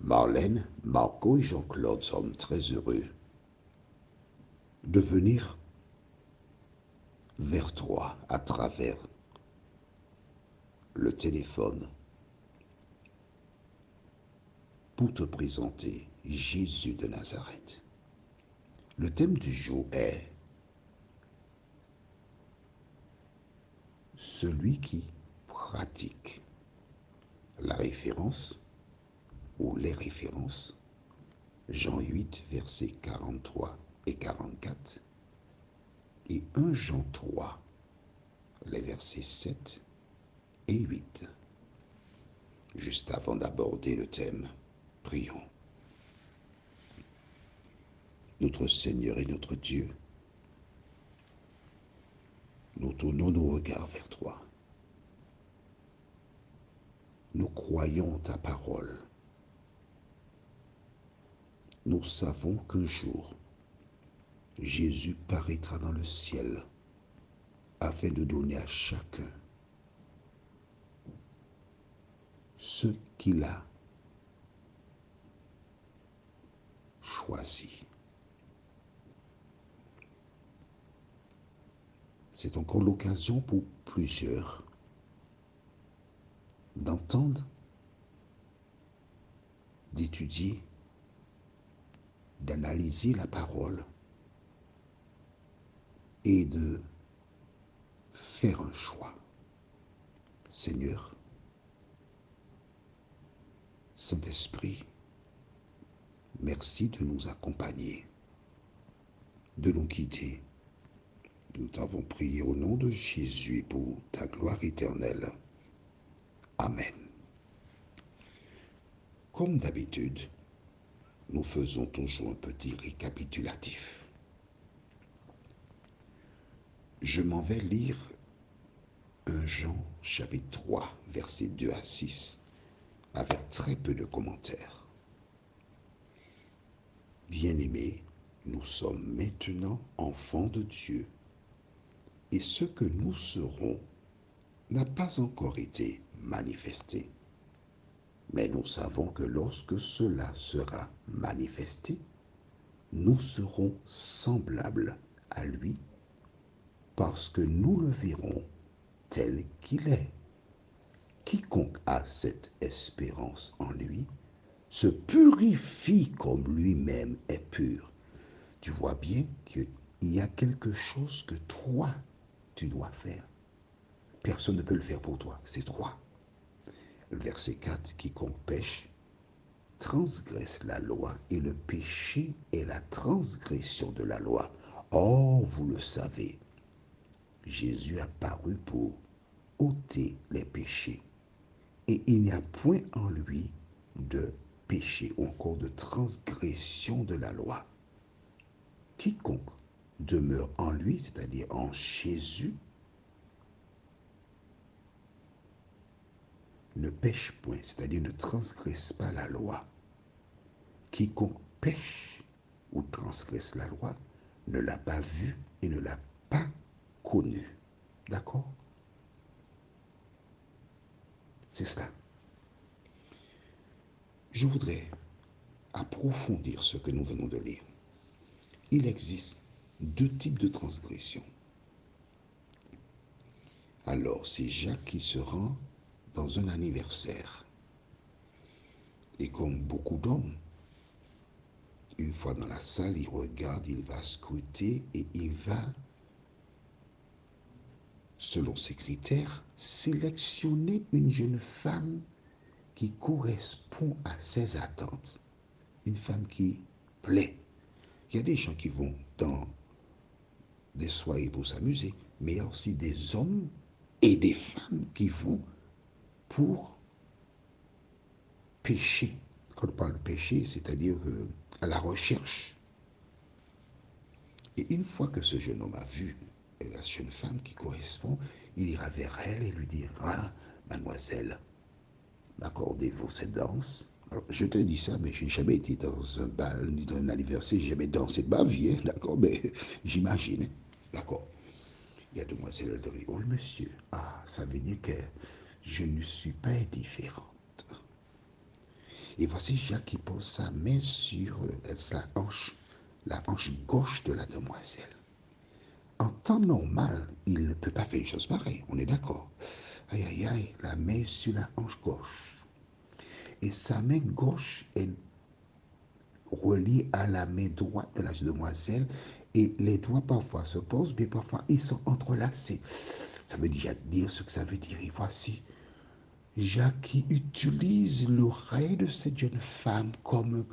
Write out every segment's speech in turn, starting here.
Marlène, Marco et Jean-Claude sommes très heureux de venir vers toi à travers le téléphone pour te présenter Jésus de Nazareth. Le thème du jour est celui qui pratique. La référence ou les références, Jean 8, versets 43 et 44, et 1 Jean 3, les versets 7 et 8. Juste avant d'aborder le thème, prions. Notre Seigneur et notre Dieu, nous tournons nos regards vers toi. Nous croyons ta parole. Nous savons qu'un jour, Jésus paraîtra dans le ciel afin de donner à chacun ce qu'il a choisi. C'est encore l'occasion pour plusieurs d'entendre, d'étudier, d'analyser la parole et de faire un choix. Seigneur, Saint-Esprit, merci de nous accompagner, de nous guider. Nous t'avons prié au nom de Jésus pour ta gloire éternelle. Amen. Comme d'habitude, nous faisons toujours un petit récapitulatif. Je m'en vais lire 1 Jean chapitre 3, versets 2 à 6, avec très peu de commentaires. Bien-aimés, nous sommes maintenant enfants de Dieu, et ce que nous serons n'a pas encore été manifesté. Mais nous savons que lorsque cela sera manifesté, nous serons semblables à lui, parce que nous le verrons tel qu'il est. Quiconque a cette espérance en lui se purifie comme lui-même est pur. Tu vois bien qu'il y a quelque chose que toi, tu dois faire. Personne ne peut le faire pour toi, c'est toi. Le verset 4, quiconque pêche transgresse la loi, et le péché est la transgression de la loi. Or, vous le savez, Jésus a paru pour ôter les péchés, et il n'y a point en lui de péché ou encore de transgression de la loi. Quiconque demeure en lui, c'est-à-dire en Jésus, ne pêche point, c'est-à-dire ne transgresse pas la loi. Quiconque pêche ou transgresse la loi ne l'a pas vu et ne l'a pas connu. D'accord? C'est cela. Je voudrais approfondir ce que nous venons de lire. Il existe deux types de transgression. Alors, c'est Jacques qui se rend dans un anniversaire. Et comme beaucoup d'hommes, une fois dans la salle, il regarde, il va scruter et il va, selon ses critères, sélectionner une jeune femme qui correspond à ses attentes. Une femme qui plaît. Il y a des gens qui vont dans des soirées pour s'amuser, mais il y a aussi des hommes et des femmes qui vont pour pécher. Quand on parle de péché, c'est-à-dire à la recherche. Et une fois que ce jeune homme a vu la jeune femme qui correspond, il ira vers elle et lui dira, mademoiselle, m'accordez-vous cette danse? Alors, je te dis ça, mais je n'ai jamais été dans un bal, ni dans un anniversaire, j'ai jamais dansé de ma vie, hein, d'accord, mais j'imagine, hein, d'accord. Il y a demoiselle, elle dit, oui, monsieur, ah, ça veut dire que je ne suis pas indifférente. Et voici Jacques qui pose sa main sur la hanche gauche de la demoiselle. En temps normal, il ne peut pas faire une chose pareille, on est d'accord. Aïe, aïe, aïe, la main sur la hanche gauche. Et sa main gauche est reliée à la main droite de la demoiselle. Et les doigts parfois se posent, mais parfois ils sont entrelacés. Ça veut déjà dire ce que ça veut dire. Et voici Jacques qui utilise l'oreille de cette jeune femme comme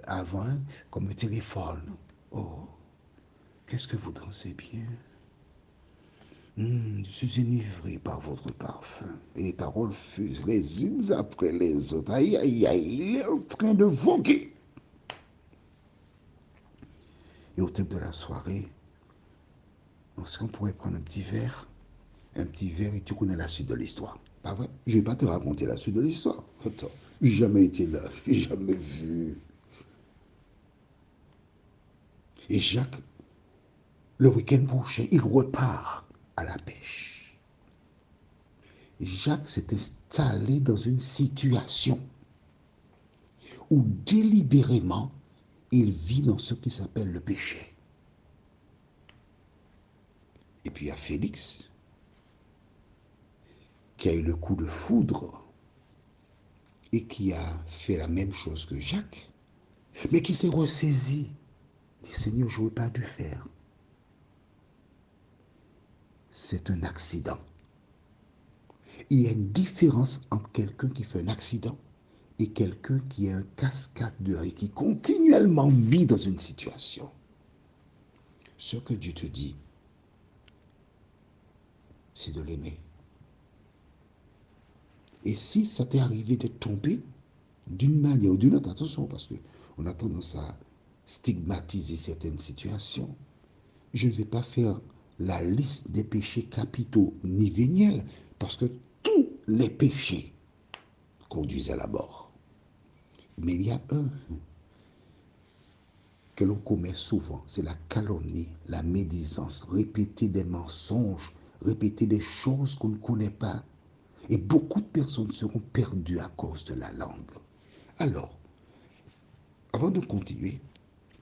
avant, comme téléphone. Oh, qu'est-ce que vous dansez bien. Je suis enivré par votre parfum. Et les paroles fusent les unes après les autres. Aïe, aïe, aïe, il est en train de voguer. Et au terme de la soirée, est-ce qu'on pourrait prendre un petit verre et tu connais la suite de l'histoire. Pas vrai? Je ne vais pas te raconter la suite de l'histoire. Attends, j'ai jamais été là, j'ai jamais vu. Et Jacques, le week-end prochain, il repart à la pêche. Jacques s'est installé dans une situation où délibérément, il vit dans ce qui s'appelle le péché. Et puis il y a Félix, qui a eu le coup de foudre et qui a fait la même chose que Jacques, mais qui s'est ressaisi. Il dit, Seigneur, je n'aurais pas dû faire. C'est un accident. Il y a une différence entre quelqu'un qui fait un accident et quelqu'un qui est un cascadeur et qui continuellement vit dans une situation. Ce que Dieu te dit, c'est de l'aimer. Et si ça t'est arrivé de tomber d'une manière ou d'une autre, attention, parce qu'on a tendance à stigmatiser certaines situations, je ne vais pas faire la liste des péchés capitaux ni véniels, parce que tous les péchés conduisent à la mort. Mais il y a un que l'on commet souvent, c'est la calomnie, la médisance, répéter des mensonges, répéter des choses qu'on ne connaît pas. Et beaucoup de personnes seront perdues à cause de la langue. Alors, avant de continuer,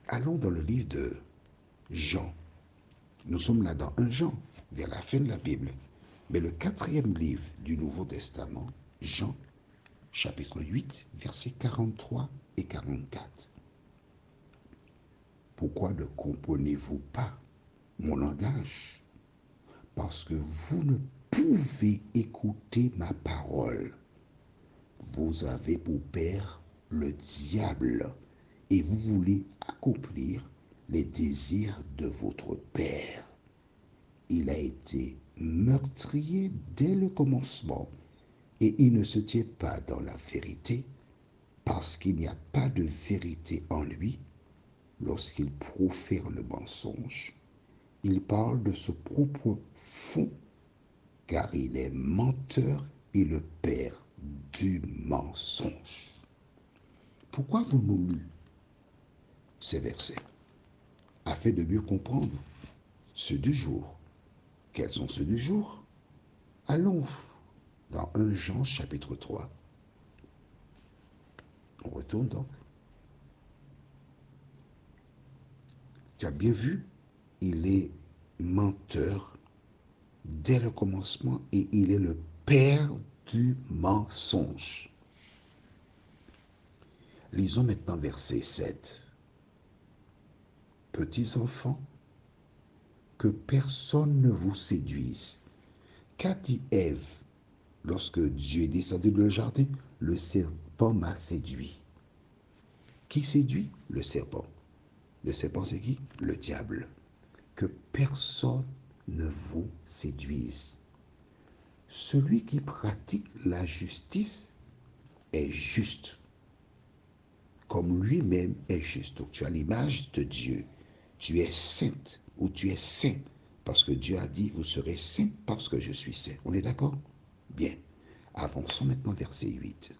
allons dans le livre de Jean. Nous sommes là dans 1 Jean, vers la fin de la Bible. Mais le 4e livre du Nouveau Testament, Jean, chapitre 8, versets 43 et 44. Pourquoi ne comprenez-vous pas mon langage? Parce que vous ne pouvez écouter ma parole. Vous avez pour père le diable et vous voulez accomplir les désirs de votre père. Il a été meurtrier dès le commencement et il ne se tient pas dans la vérité parce qu'il n'y a pas de vérité en lui. Lorsqu'il profère le mensonge, il parle de ce propre fond, car il est menteur et le père du mensonge. Pourquoi avons-nous lu ces versets? Afin de mieux comprendre ceux du jour. Quels sont ceux du jour? Allons dans 1 Jean chapitre 3. On retourne donc. Tu as bien vu, il est menteur dès le commencement et il est le père du mensonge. Lisons maintenant verset 7. Petits enfants, que personne ne vous séduise. Qu'a dit Ève lorsque Dieu est descendu dans le jardin? Le serpent m'a séduit. Qui séduit? Le serpent. Le serpent, c'est qui? Le diable. Que personne ne vous séduise. Celui qui pratique la justice est juste, comme lui-même est juste. Donc tu as l'image de Dieu. Tu es sainte ou tu es saint, parce que Dieu a dit, vous serez saint parce que je suis saint. On est d'accord? Bien. Avançons maintenant verset 8.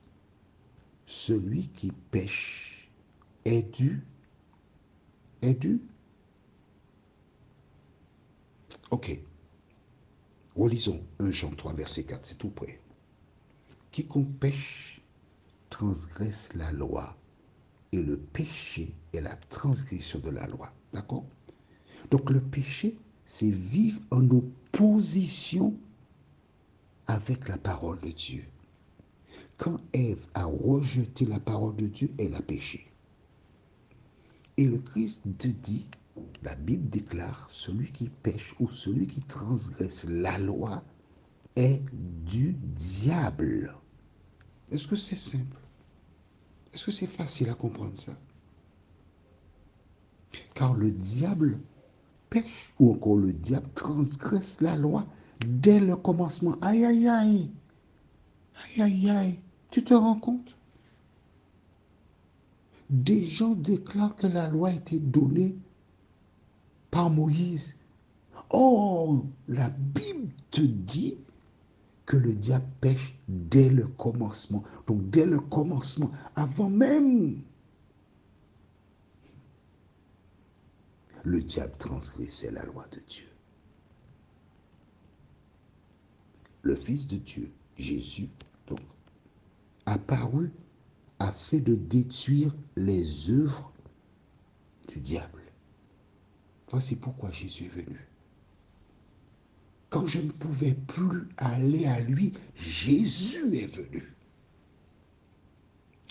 Celui qui pêche est dû. Ok. Relisons 1 Jean 3, verset 4, c'est tout près. Quiconque pêche transgresse la loi. Et le péché est la transgression de la loi. D'accord? Donc le péché, c'est vivre en opposition avec la parole de Dieu. Quand Ève a rejeté la parole de Dieu, elle a péché. Et le Christ te dit, la Bible déclare, celui qui pêche ou celui qui transgresse la loi est du diable. Est-ce que c'est simple? Est-ce que c'est facile à comprendre ça? Car le diable pêche ou encore le diable transgresse la loi dès le commencement. Aïe, aïe, aïe. Aïe, aïe, aïe. Tu te rends compte? Des gens déclarent que la loi a été donnée par Moïse. Oh, la Bible te dit que le diable pêche dès le commencement. Donc dès le commencement, avant même, le diable transgressait la loi de Dieu. Le Fils de Dieu, Jésus, donc, apparu afin de détruire les œuvres du diable. Voici pourquoi Jésus est venu. Quand je ne pouvais plus aller à lui, Jésus est venu.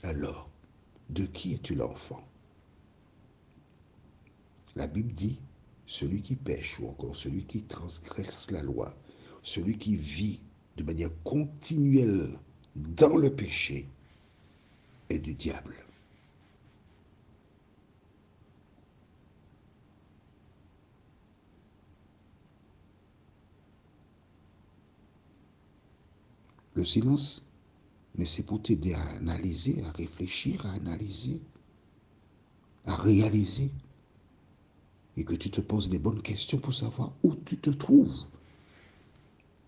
Alors, de qui es-tu l'enfant? La Bible dit, celui qui pêche ou encore celui qui transgresse la loi, celui qui vit de manière continuelle dans le péché est du diable. Le silence, mais c'est pour t'aider à analyser, à réfléchir, à analyser, à réaliser, et que tu te poses les bonnes questions pour savoir où tu te trouves.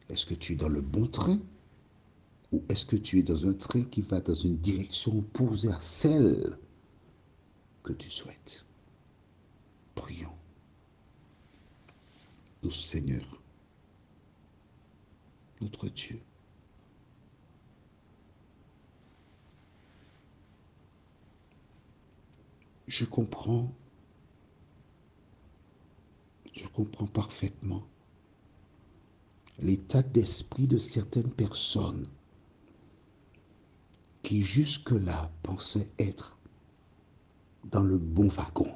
Est-ce que tu es dans le bon train ou est-ce que tu es dans un train qui va dans une direction opposée à celle que tu souhaites? Prions. Nous, Seigneur, notre Dieu, je comprends parfaitement l'état d'esprit de certaines personnes qui jusque-là pensaient être dans le bon wagon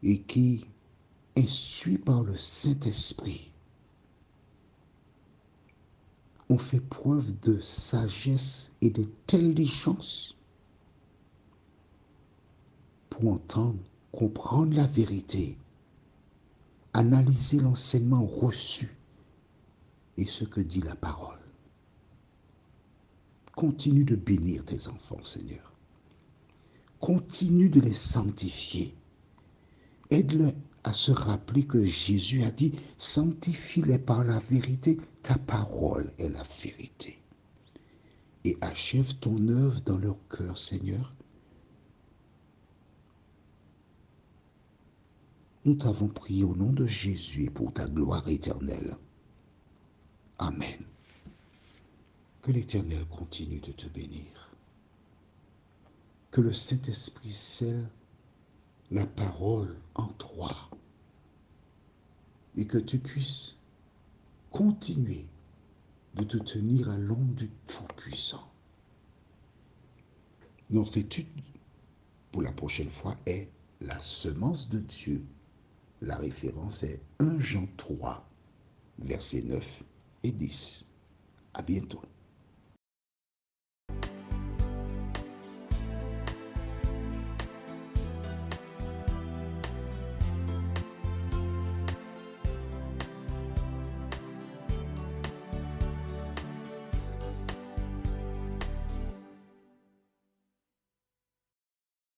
et qui, instruits par le Saint-Esprit, ont fait preuve de sagesse et d'intelligence pour entendre, comprendre la vérité, analyser l'enseignement reçu et ce que dit la parole. Continue de bénir tes enfants, Seigneur. Continue de les sanctifier. Aide-les à se rappeler que Jésus a dit, sanctifie-les par la vérité, ta parole est la vérité. Et achève ton œuvre dans leur cœur, Seigneur. Nous t'avons prié au nom de Jésus et pour ta gloire éternelle. Amen. Que l'Éternel continue de te bénir. Que le Saint-Esprit scelle la parole en toi et que tu puisses continuer de te tenir à l'ombre du Tout-Puissant. Notre étude pour la prochaine fois est la semence de Dieu. La référence est 1 Jean 3, versets 9 et 10. À bientôt.